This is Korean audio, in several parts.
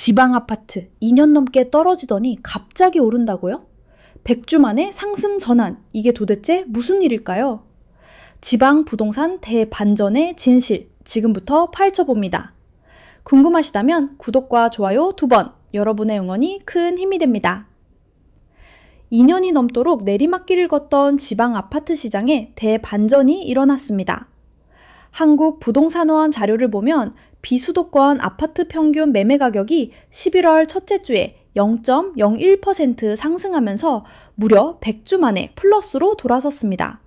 지방 아파트 2년 넘게 떨어지더니 갑자기 오른다고요? 100주 만에 상승 전환, 이게 도대체 무슨 일일까요? 지방 부동산 대반전의 진실, 지금부터 파헤쳐봅니다. 궁금하시다면 구독과 좋아요 2번, 여러분의 응원이 큰 힘이 됩니다. 2년이 넘도록 내리막길을 걷던 지방 아파트 시장에 대반전이 일어났습니다. 한국부동산원 자료를 보면 비수도권 아파트 평균 매매 가격이 11월 첫째 주에 0.01% 상승하면서 무려 100주 만에 플러스로 돌아섰습니다.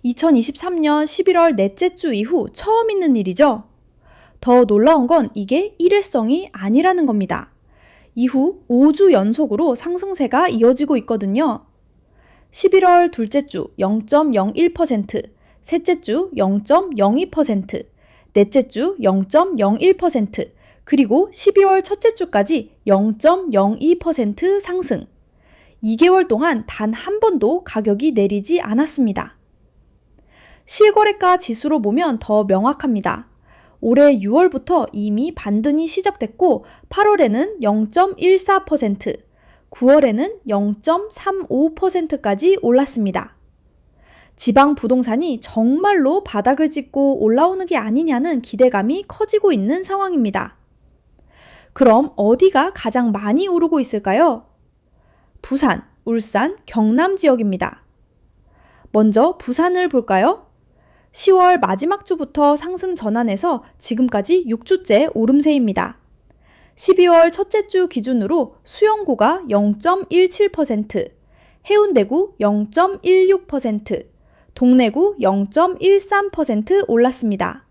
2023년 11월 넷째 주 이후 처음 있는 일이죠. 더 놀라운 건 이게 일회성이 아니라는 겁니다. 이후 5주 연속으로 상승세가 이어지고 있거든요. 11월 둘째 주 0.01%, 셋째 주 0.02%, 넷째 주 0.01%, 그리고 12월 첫째 주까지 0.02% 상승. 2개월 동안 단 한 번도 가격이 내리지 않았습니다. 실거래가 지수로 보면 더 명확합니다. 올해 6월부터 이미 반등이 시작됐고 8월에는 0.14%, 9월에는 0.35%까지 올랐습니다. 지방 부동산이 정말로 바닥을 찍고 올라오는 게 아니냐는 기대감이 커지고 있는 상황입니다. 그럼 어디가 가장 많이 오르고 있을까요? 부산, 울산, 경남 지역입니다. 먼저 부산을 볼까요? 10월 마지막 주부터 상승 전환해서 지금까지 6주째 오름세입니다. 12월 첫째 주 기준으로 수영구가 0.17%, 해운대구 0.16%, 동래구 0.13% 올랐습니다.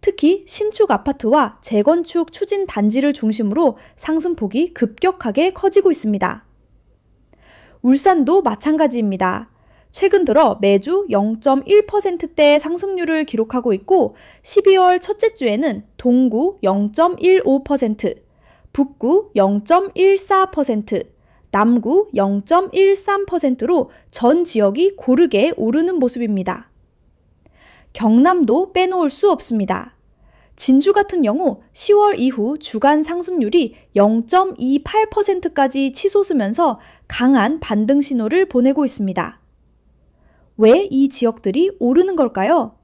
특히 신축 아파트와 재건축 추진 단지를 중심으로 상승폭이 급격하게 커지고 있습니다. 울산도 마찬가지입니다. 최근 들어 매주 0.1%대 상승률을 기록하고 있고 12월 첫째 주에는 동구 0.15%, 북구 0.14%, 남구 0.13%로 전 지역이 고르게 오르는 모습입니다. 경남도 빼놓을 수 없습니다. 진주 같은 경우 10월 이후 주간 상승률이 0.28%까지 치솟으면서 강한 반등 신호를 보내고 있습니다. 왜 이 지역들이 오르는 걸까요?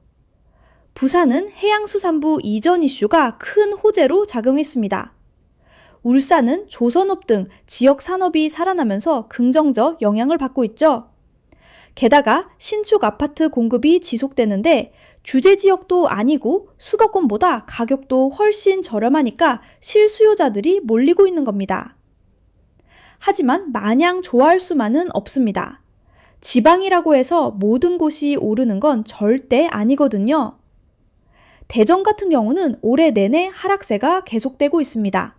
부산은 해양수산부 이전 이슈가 큰 호재로 작용했습니다. 울산은 조선업 등 지역 산업이 살아나면서 긍정적 영향을 받고 있죠. 게다가 신축 아파트 공급이 지속되는데 규제 지역도 아니고 수도권보다 가격도 훨씬 저렴하니까 실수요자들이 몰리고 있는 겁니다. 하지만 마냥 좋아할 수만은 없습니다. 지방이라고 해서 모든 곳이 오르는 건 절대 아니거든요. 대전 같은 경우는 올해 내내 하락세가 계속되고 있습니다.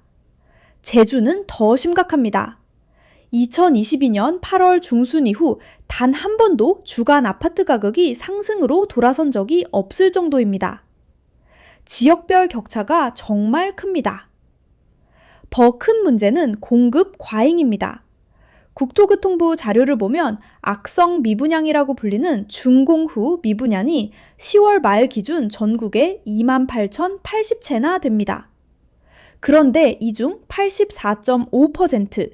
제주는 더 심각합니다. 2022년 8월 중순 이후 단 한 번도 주간 아파트 가격이 상승으로 돌아선 적이 없을 정도입니다. 지역별 격차가 정말 큽니다. 더 큰 문제는 공급 과잉입니다. 국토교통부 자료를 보면 악성 미분양이라고 불리는 준공후 미분양이 10월 말 기준 전국에 28,080채나 됩니다. 그런데 이 중 84.5%,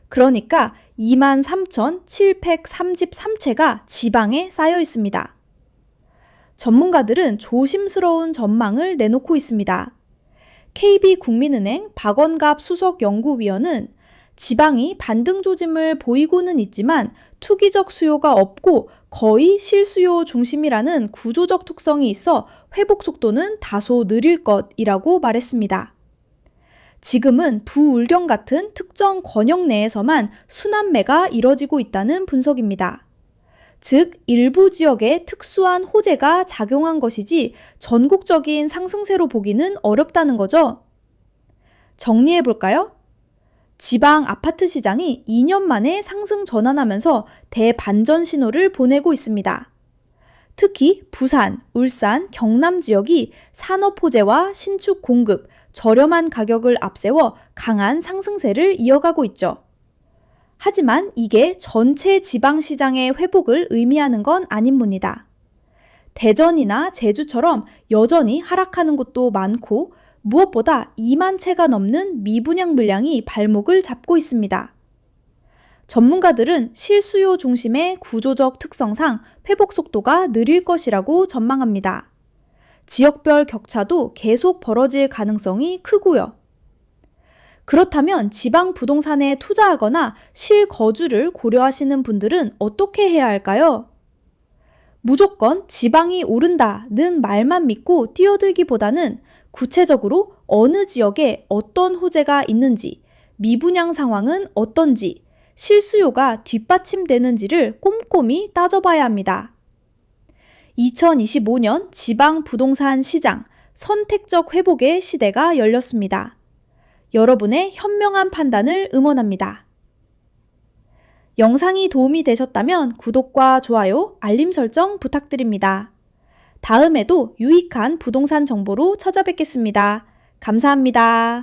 그러니까 23,733채가 지방에 쌓여 있습니다. 전문가들은 조심스러운 전망을 내놓고 있습니다. KB국민은행 박원갑 수석연구위원은 지방이 반등 조짐을 보이고는 있지만 투기적 수요가 없고 거의 실수요 중심이라는 구조적 특성이 있어 회복 속도는 다소 느릴 것이라고 말했습니다. 지금은 부울경 같은 특정 권역 내에서만 순환매가 이뤄지고 있다는 분석입니다. 즉, 일부 지역에 특수한 호재가 작용한 것이지 전국적인 상승세로 보기는 어렵다는 거죠. 정리해볼까요? 지방 아파트 시장이 2년 만에 상승 전환하면서 대반전 신호를 보내고 있습니다. 특히 부산, 울산, 경남 지역이 산업 호재와 신축 공급, 저렴한 가격을 앞세워 강한 상승세를 이어가고 있죠. 하지만 이게 전체 지방시장의 회복을 의미하는 건 아닙니다. 대전이나 제주처럼 여전히 하락하는 곳도 많고 무엇보다 2만 채가 넘는 미분양 물량이 발목을 잡고 있습니다. 전문가들은 실수요 중심의 구조적 특성상 회복 속도가 느릴 것이라고 전망합니다. 지역별 격차도 계속 벌어질 가능성이 크고요. 그렇다면 지방 부동산에 투자하거나 실거주를 고려하시는 분들은 어떻게 해야 할까요? 무조건 지방이 오른다는 말만 믿고 뛰어들기보다는 구체적으로 어느 지역에 어떤 호재가 있는지, 미분양 상황은 어떤지, 실수요가 뒷받침되는지를 꼼꼼히 따져봐야 합니다. 2025년 지방 부동산 시장 선택적 회복의 시대가 열렸습니다. 여러분의 현명한 판단을 응원합니다. 영상이 도움이 되셨다면 구독과 좋아요, 알림 설정 부탁드립니다. 다음에도 유익한 부동산 정보로 찾아뵙겠습니다. 감사합니다.